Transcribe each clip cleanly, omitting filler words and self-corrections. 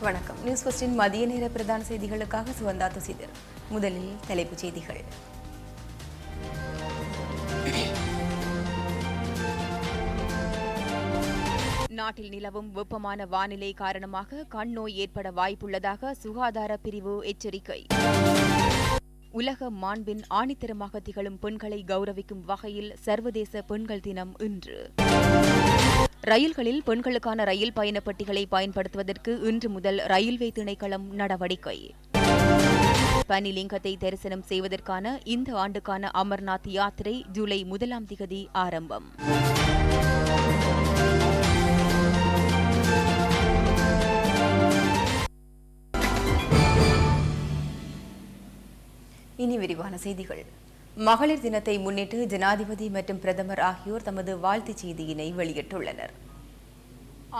வணக்கம். நியூஸ் ஃபர்ஸ்டின் மதிய நேர பிரதான செய்திகளுக்காக சுவந்தா துசிதர். முதலில் தலைப்புச் செய்திகள். நாட்டில் நிலவும் வெப்பமான வானிலை காரணமாக கண் நோய் ஏற்பட வாய்ப்புள்ளதாக சுகாதார பிரிவு எச்சரிக்கை. உலக மாண்பின் ஆணித்தரமாக திகழும் பெண்களை கௌரவிக்கும் வகையில் சர்வதேச பெண்கள் தினம் இன்று. ரயில்களில் பெண்களுக்கான ரயில் பயண பெட்டிகளை பயன்படுத்துவதற்கு இன்று முதல் ரயில்வே திணைக்களம் நடவடிக்கை. பனிலிங்கத்தை தரிசனம் செய்வதற்கான இந்த ஆண்டுக்கான அமர்நாத் யாத்திரை ஜூலை 1 ஆரம்பம். இனி விரிவான செய்திகள். மகளிர் தினத்தை முன்னிட்டு ஜனாதிபதி மற்றும் பிரதமர் ஆகியோர் தமது வாழ்த்துச் செய்தியினை வெளியிட்டுள்ளனர்.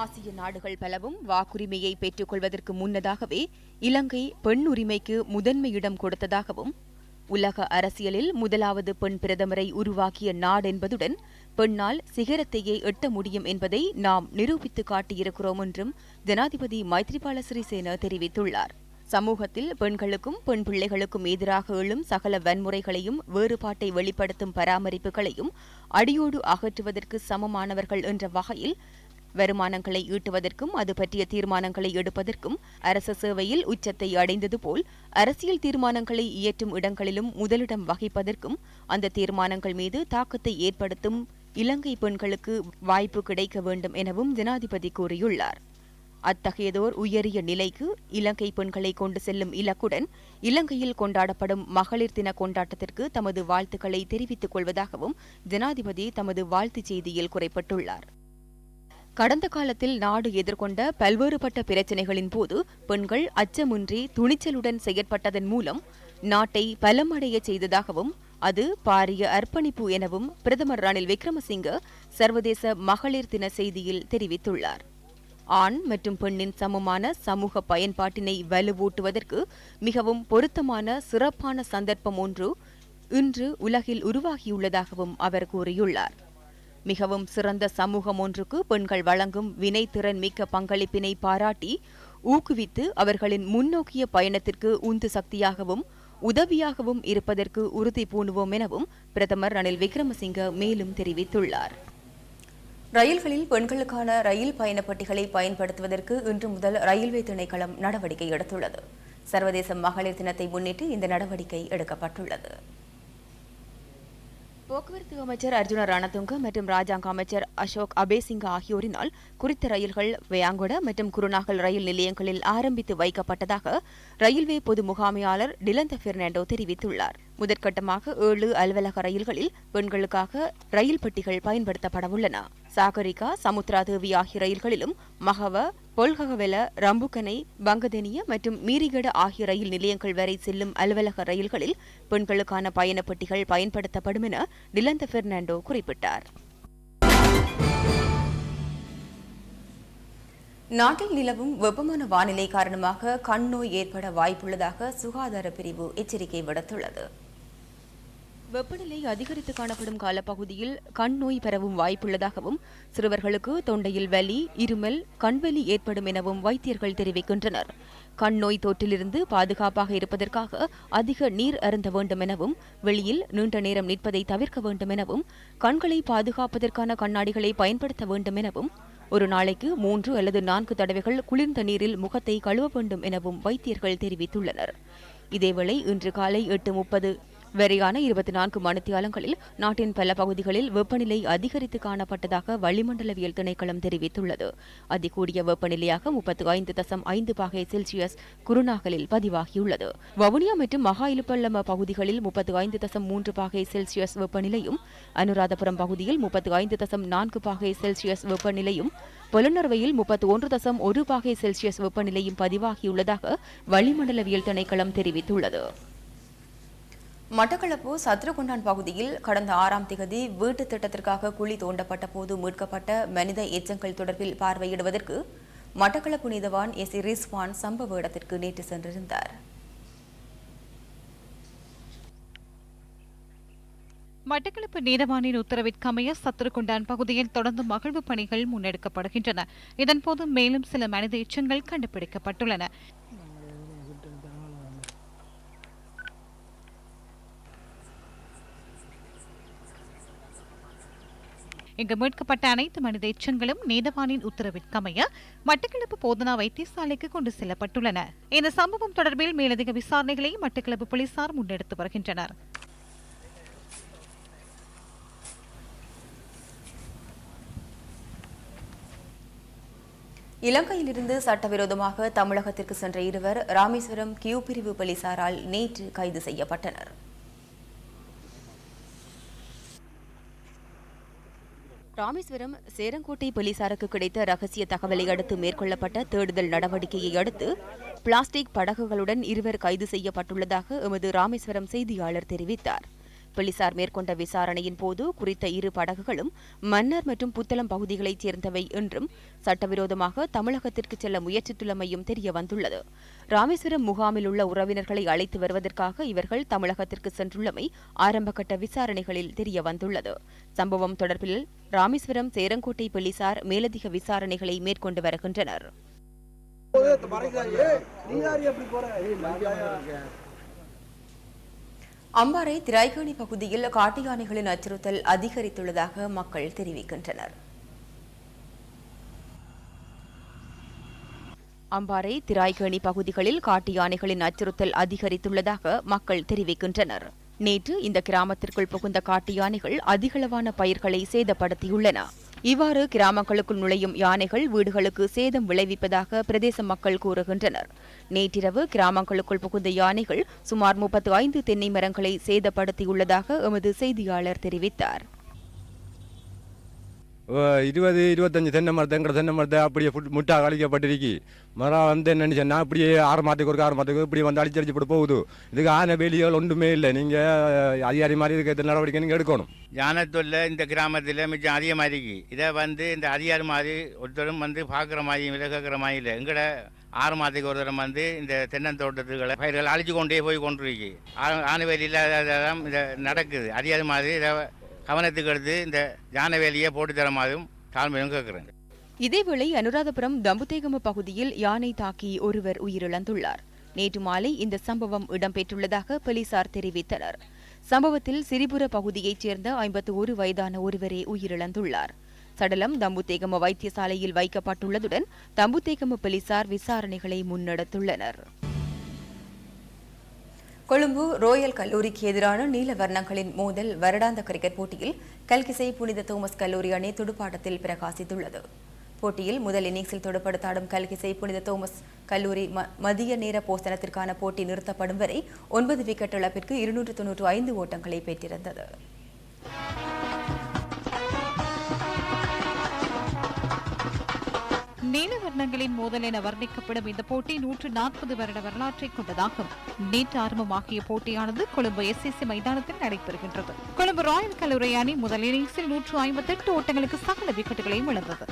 ஆசிய நாடுகள் பலவும் வாக்குரிமையை பெற்றுக் கொள்வதற்கு முன்னதாகவே இலங்கை பெண் உரிமைக்கு முதன்மையிடம் கொடுத்ததாகவும், உலக அரசியலில் முதலாவது பெண் பிரதமரை உருவாக்கிய நாடென்பதுடன் பெண்ணால் சிகரத்தையே எட்ட முடியும் என்பதை நாம் நிரூபித்து காட்டியிருக்கிறோம் என்றும் ஜனாதிபதி மைத்ரிபால சிறிசேன தெரிவித்துள்ளார். சமூகத்தில் பெண்களுக்கும் பெண் பிள்ளைகளுக்கும் எதிராக எழும் சகல வன்முறைகளையும் வேறுபாட்டை வெளிப்படுத்தும் பராமரிப்புகளையும் அடியோடு அகற்றுவதற்கு சமமானவர்கள் என்ற வகையில் வருமானங்களை ஈட்டுவதற்கும் அது பற்றிய தீர்மானங்களை எடுப்பதற்கும் அரச சேவையில் உச்சத்தை அடைந்தது போல் அரசியல் தீர்மானங்களை இயற்றும் இடங்களிலும் முதலிடம் வகிப்பதற்கும் அந்த தீர்மானங்கள் மீது தாக்கத்தை ஏற்படுத்தும் இலங்கை பெண்களுக்கு வாய்ப்பு கிடைக்க வேண்டும் எனவும் ஜனாதிபதி கூறியுள்ளார். அத்தகையதோர் உயரிய நிலைக்கு இலங்கை பெண்களை கொண்டு செல்லும் இலக்குடன் இலங்கையில் கொண்டாடப்படும் மகளிர் தின கொண்டாட்டத்திற்கு தமது வாழ்த்துக்களை தெரிவித்துக் கொள்வதாகவும் ஜனாதிபதி தமது வாழ்த்துச் செய்தியில் குறிப்பிட்டுள்ளார். கடந்த காலத்தில் நாடு எதிர்கொண்ட பல்வேறுபட்ட பிரச்சினைகளின் போது பெண்கள் அச்சமின்றி துணிச்சலுடன் செயற்பட்டதன் மூலம் நாட்டை பலமடைய செய்ததாகவும் அது பாரிய அர்ப்பணிப்பு எனவும் பிரதமர் ரணில் விக்ரமசிங்க சர்வதேச மகளிர் தின செய்தியில் தெரிவித்துள்ளார். ஆண் மற்றும் பெண்ணின் சமமான சமூக பயன்பாட்டினை வலுவூட்டுவதற்கு மிகவும் பொருத்தமான சிறப்பான சந்தர்ப்பம் ஒன்று இன்று உலகில் உருவாகியுள்ளதாகவும் அவர் கூறியுள்ளார். மிகவும் சிறந்த சமூகம் ஒன்றுக்கு பெண்கள் வழங்கும் வினைத்திறன் மிக்க பங்களிப்பினை பாராட்டி ஊக்குவித்து அவர்களின் முன்னோக்கிய பயணத்திற்கு உந்து சக்தியாகவும் உதவியாகவும் இருப்பதற்கு உறுதி பூணுவோம் எனவும் பிரதமர் ரணில் விக்ரமசிங்க மேலும் தெரிவித்துள்ளார். ரயில்களில் பெண்களுக்கான ரயில் பயண பெட்டிகளை பயன்படுத்துவதற்கு இன்று முதல் ரயில்வே திணைக்களம் நடவடிக்கை எடுத்துள்ளது. சர்வதேச மகளிர் தினத்தை முன்னிட்டு இந்த நடவடிக்கை எடுக்கப்பட்டுள்ளது. போக்குவரத்து அமைச்சர் அர்ஜுன ரணதுங்க மற்றும் ராஜாங்க அமைச்சர் அசோக் அபேசிங்க ஆகியோரினால் குறித்த ரயில்கள் வயாங்கொட மற்றும் குருநாகல் ரயில் நிலையங்களில் ஆரம்பித்து வைக்கப்பட்டதாக ரயில்வே பொது முகாமையாளர் டிலந்த பெர்னாண்டோ தெரிவித்துள்ளார். முதற்கட்டமாக 7 அலுவலக ரயில்களில் பெண்களுக்காக ரயில் பெட்டிகள் பயன்படுத்தப்படவுள்ளன. சாகரிகா, சமுத்ராதேவி ஆகிய ரயில்களிலும் மகவ, பொல்ககவெல, ரம்புக்கனை, பங்கதெனிய மற்றும் மீரிகட ஆகிய ரயில் நிலையங்கள் வரை செல்லும் அலுவலக ரயில்களில் பெண்களுக்கான பயண பெட்டிகள் பயன்படுத்தப்படும் என டிலந்த பெர்னாண்டோ குறிப்பிட்டார். நாட்டில் நிலவும் வெப்பமான வானிலை காரணமாக கண் நோய் ஏற்பட வாய்ப்புள்ளதாக சுகாதார பிரிவு எச்சரிக்கை விடுத்துள்ளது. வெப்பநிலை அதிகரித்து காணப்படும் காலப்பகுதியில் கண் நோய் பரவும் வாய்ப்புள்ளதாகவும் சிறுவர்களுக்கு தொண்டையில் வலி, இருமல், கண்வலி ஏற்படும் எனவும் வைத்தியர்கள் தெரிவிக்கின்றனர். கண் நோய் தொற்றிலிருந்து பாதுகாப்பாக இருப்பதற்காக அதிக நீர் அருந்த வேண்டும் எனவும் வெளியில் நீண்ட நேரம் நிற்பதை தவிர்க்க வேண்டும் எனவும் கண்களை பாதுகாப்பதற்கான கண்ணாடிகளை பயன்படுத்த வேண்டும் எனவும் ஒரு நாளைக்கு 3 அல்லது 4 தடவைகள் குளிர்ந்த நீரில் முகத்தை கழுவ வேண்டும் எனவும் வைத்தியர்கள் தெரிவித்துள்ளனர். இதேவேளை இன்று காலை 8:30 வரையான 24 மணித்தியாலங்களில் நாட்டின் பல பகுதிகளில் வெப்பநிலை அதிகரித்து காணப்பட்டதாக வளிமண்டலவியல் திணைக்களம் தெரிவித்துள்ளது. அதிகூடிய வெப்பநிலையாக 35.5 பாகை செல்சியஸ் குருநாகலில் பதிவாகியுள்ளது. வவுனியா மற்றும் மகா இலுப்பள்ளம பகுதிகளில் 35.3 பாகை செல்சியஸ் வெப்பநிலையும், அனுராதபுரம் பகுதியில் 35.4 பாகை செல்சியஸ் வெப்பநிலையும், பொலனறுவையில் 31.1 பாகை செல்சியஸ் வெப்பநிலையும் பதிவாகியுள்ளதாக வளிமண்டலவியல் திணைக்களம் தெரிவித்துள்ளது. மட்டக்களப்பு சத்ருகுண்டான் பகுதியில் கடந்த 6ஆம் திகதி வீட்டு திட்டத்திற்காக குழி தோண்டப்பட்ட போது மீட்கப்பட்ட மனித எச்சங்கள் தொடர்பில் பார்வையிடுவதற்கு மட்டக்களப்பு நீதவான் எஸ். ரிஸ்வான் சம்பவ இடத்திற்கு நேற்று சென்றிருந்தார். மட்டக்களப்பு நீதவானின் உத்தரவிற்கமைய சத்துருக்குண்டான் பகுதியில் தொடர்ந்து மகிழ்வு பணிகள் முன்னெடுக்கப்படுகின்றன. இதன்போது மேலும் சில மனித எச்சங்கள் கண்டுபிடிக்கப்பட்டுள்ளன. இங்கு மீட்கப்பட்ட அனைத்து மனித எச்சங்களும் நீதவானின் உத்தரவிற்கமைய மட்டக்களப்பு போதனா வைத்தியசாலைக்கு கொண்டு செல்லப்பட்டுள்ளன. இந்த சம்பவம் தொடர்பில் மேலதிக விசாரணைகளை மட்டக்களப்பு போலீசார் முன்னெடுத்து வருகின்றனர். இலங்கையிலிருந்து சட்டவிரோதமாக தமிழகத்திற்கு சென்ற இருவர் ராமேஸ்வரம் கியூ பிரிவு போலீசாரால் நேற்று கைது செய்யப்பட்டனர். ராமேஸ்வரம் சேரங்கோட்டை போலீசாருக்கு கிடைத்த ரகசிய தகவலை அடுத்து மேற்கொள்ளப்பட்ட தேடுதல் நடவடிக்கையை அடுத்து பிளாஸ்டிக் படகுகளுடன் இருவர் கைது செய்யப்பட்டுள்ளதாக எமது ராமேஸ்வரம் செய்தியாளர் தெரிவித்தார். போலீசார் மேற்கொண்ட விசாரணையின் போது குறித்த இரு படகுகளும் மன்னார் மற்றும் புத்தளம் பகுதிகளைச் சேர்ந்தவை என்றும் சட்டவிரோதமாக தமிழகத்திற்கு செல்ல முயற்சித்துள்ளமையும் தெரிய வந்துள்ளது. ராமேஸ்வரம் முகாமில் உள்ள உறவினர்களை அழைத்து வருவதற்காக இவர்கள் தமிழகத்திற்கு சென்றுள்ளமை ஆரம்பகட்ட விசாரணைகளில் தெரிய வந்துள்ளது. சம்பவம் தொடர்பில் ராமேஸ்வரம் சேரங்கோட்டை போலீசார் மேலதிக விசாரணைகளை மேற்கொண்டு வருகின்றனர். அம்பாறை திராய்கேணி பகுதியில் காட்டு யானைகளின் அச்சுறுத்தல் அதிகரித்துள்ளதாக மக்கள் தெரிவிக்கின்றனர். அம்பாறை திராய்கேணி பகுதிகளில் காட்டு யானைகளின் அச்சுறுத்தல் அதிகரித்துள்ளதாக மக்கள் தெரிவிக்கின்றனர். நேற்று இந்த கிராமத்திற்குள் புகுந்த காட்டு யானைகள் அதிகளவான பயிர்களை சேதப்படுத்தியுள்ளன. இவ்வாறு கிராமங்களுக்குள் நுழையும் யானைகள் வீடுகளுக்கு சேதம் விளைவிப்பதாக பிரதேச மக்கள் கூறுகின்றனர். நேற்றிரவு கிராமங்களுக்குள் புகுந்த யானைகள் சுமார் 35 தென்னை மரங்களை சேதப்படுத்தியுள்ளதாக எமது செய்தியாளர் தெரிவித்தார். 20-25 தென்னை மரத்தை அப்படியே முட்டா அழிக்கப்பட்டிருக்கு. மரம் என்னன்னு சொன்னா அப்படியே 6 மாதத்துக்கு ஒரு 6 மாதத்துக்கு இப்படி அடிச்சடிச்சு போட்டு போகுது. இதுக்கு ஆன வேலிகள் ஒன்றுமே இல்லை. நீங்க அதிகாரி மாதிரி இருக்க நடவடிக்கை நீங்க எடுக்கணும். யானை தொல்லை இந்த கிராமத்தில் மிச்சம் அதிகமாக இருக்கு. இதை இந்த அதிகாரி மாதிரி ஒருத்தரும் பார்க்குற மாதிரி விலகுற மாதிரி இல்லை. எங்கட 6 மாதத்துக்கு ஒரு தரம் இந்த தென்னந்தோட்டத்துக்களை பயிர்கள் அழிச்சு கொண்டே போய் கொண்டிருக்கு. ஆன வேலி இல்லாததான் இதை நடக்குது. அதிகாரி மாதிரி இதை கவனத்துக்கு எடுத்து இந்த யானை வேலியை போட்டு தர மாதிரியும் தாழ்மையும் கேட்கிறேன். இதேவேளை அனுராதபுரம் தம்புத்தேகம பகுதியில் யானை தாக்கி ஒருவர் உயிரிழந்துள்ளார். நேற்று மாலை இந்த சம்பவம் இடம்பெற்றுள்ளதாக போலீசார் தெரிவித்தனர். சம்பவத்தில் சிரிபுர பகுதியைச் சேர்ந்த 51 வயதான ஒருவரே உயிரிழந்துள்ளார். சடலம் தம்புத்தேகம வைத்தியசாலையில் வைக்கப்பட்டுள்ளதுடன் தம்புத்தேகம போலீசார் விசாரணைகளை முன்னெடுத்துள்ளனர். கொழும்பு ரோயல் கல்லூரிக்கு எதிரான நீல வர்ணங்களின் மோதல் வருடாந்த கிரிக்கெட் போட்டியில் கல்கிசை புனித தோமஸ் கல்லூரி அணி துடுப்பாட்டத்தில் பிரகாசித்துள்ளது. போட்டியில் முதல் இன்னிங்ஸில் துடுப்படுத்தாடும் கல்கிசை புனித தோமஸ் கல்லூரி மதிய நேர போஸ்தனத்திற்கான போட்டி நிறுத்தப்படும் வரை 9 விக்கெட் இழப்பிற்கு 295 ஓட்டங்களை பெற்றிருந்தது. நீல வர்ணங்களின் மோதல் என வர்ணிக்கப்படும் இந்த போட்டி 140 வருட வரலாற்றை கொண்டதாகும். நேற்று ஆரம்பமாகிய போட்டியானது கொழும்பு SCC மைதானத்தில் நடைபெறுகின்றது. கொழும்பு ராயல் கல்லூரி அணி முதல் இன்னிங்ஸில் 158 ஓட்டங்களுக்கு சகல விக்கெட்டுகளையும் இழந்தது.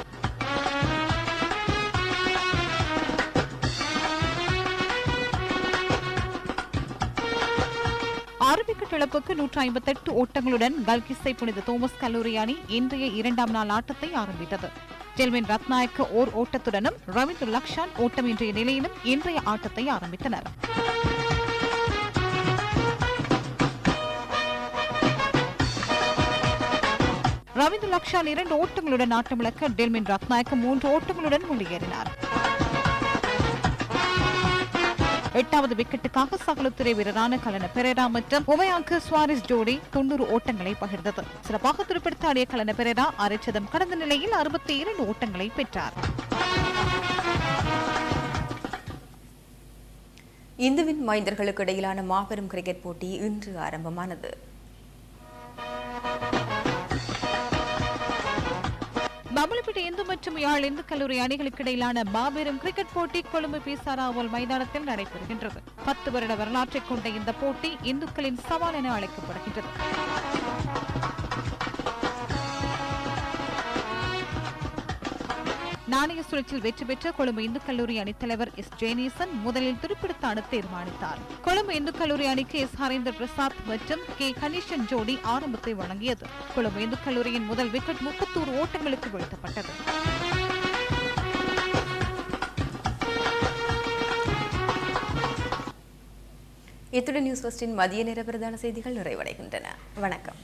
விக்கெட் இழப்புக்கு 158 ஓட்டங்களுடன் கல்கிசை புனித தோமஸ் கல்லூரி அணி இன்றைய 2ஆம் நாள் ஆட்டத்தை ஆரம்பித்தது. டெல்மின் ரத்நாயக்க ஓர் ஓட்டத்துடனும் ரவீந்திர லக்ஷான் ஓட்டம் இன்றைய நிலையிலும் இன்றைய ஆட்டத்தை ஆரம்பித்தனர். ரவீந்திர லக்ஷான் 2 ஓட்டங்களுடன் ஆட்டமிழக்க டெல்மின் ரத்நாயக்க 3 ஓட்டங்களுடன் வெளியேறினார். 8வது விக்கெட்டுக்காக சகலத்துறை வீரரான கலன பெரேரா மற்றும் உமையாக்கு சுவாரிஸ் ஜோடி 90 ஓட்டங்களை பகிர்ந்தது. சிறப்பாக துடுப்படுத்தாடிய கலன பெரேரா அரைச்சதம் கடந்த நிலையில் 62 ஓட்டங்களை பெற்றார். இந்துவின் மைந்தர்களுக்கு இடையிலான மாபெரும் கிரிக்கெட் போட்டி இன்று ஆரம்பமானது. பம்பலப்பிட்டி இந்து மற்றும் யாழ் இந்து கல்லூரி அணிகளுக்கு இடையிலான மாபெரும் கிரிக்கெட் போட்டி கொழும்பு பீசாராவல் மைதானத்தில் நடைபெறுகின்றது. 10 வருட வரலாற்றை கொண்ட இந்த போட்டி இந்துக்களின் சவால் என அழைக்கப்படுகின்றது. நாணய சுழற்சியில் வெற்றி பெற்ற கொழும்பு இந்து கல்லூரி அணித்தலைவர் எஸ் ஜெயநேசன் முதலில் துடுப்படுத்த ஆட தீர்மானித்தார். கொழும்பு இந்து கல்லூரி அணிக்கு எஸ் ஹரேந்தர் பிரசாத் மற்றும் கே கணேசன் ஜோடி ஆரம்பத்தை வழங்கியது. கொழும்பு இந்து கல்லூரியின் முதல் விக்கெட் 31 ஓட்டங்களுக்கு வீழ்த்தப்பட்டது. இத்துடன் நியூஸ் ஃபர்ஸ்டின் மதிய நேர பிரதான செய்திகள் நிறைவடைகின்றன. வணக்கம்.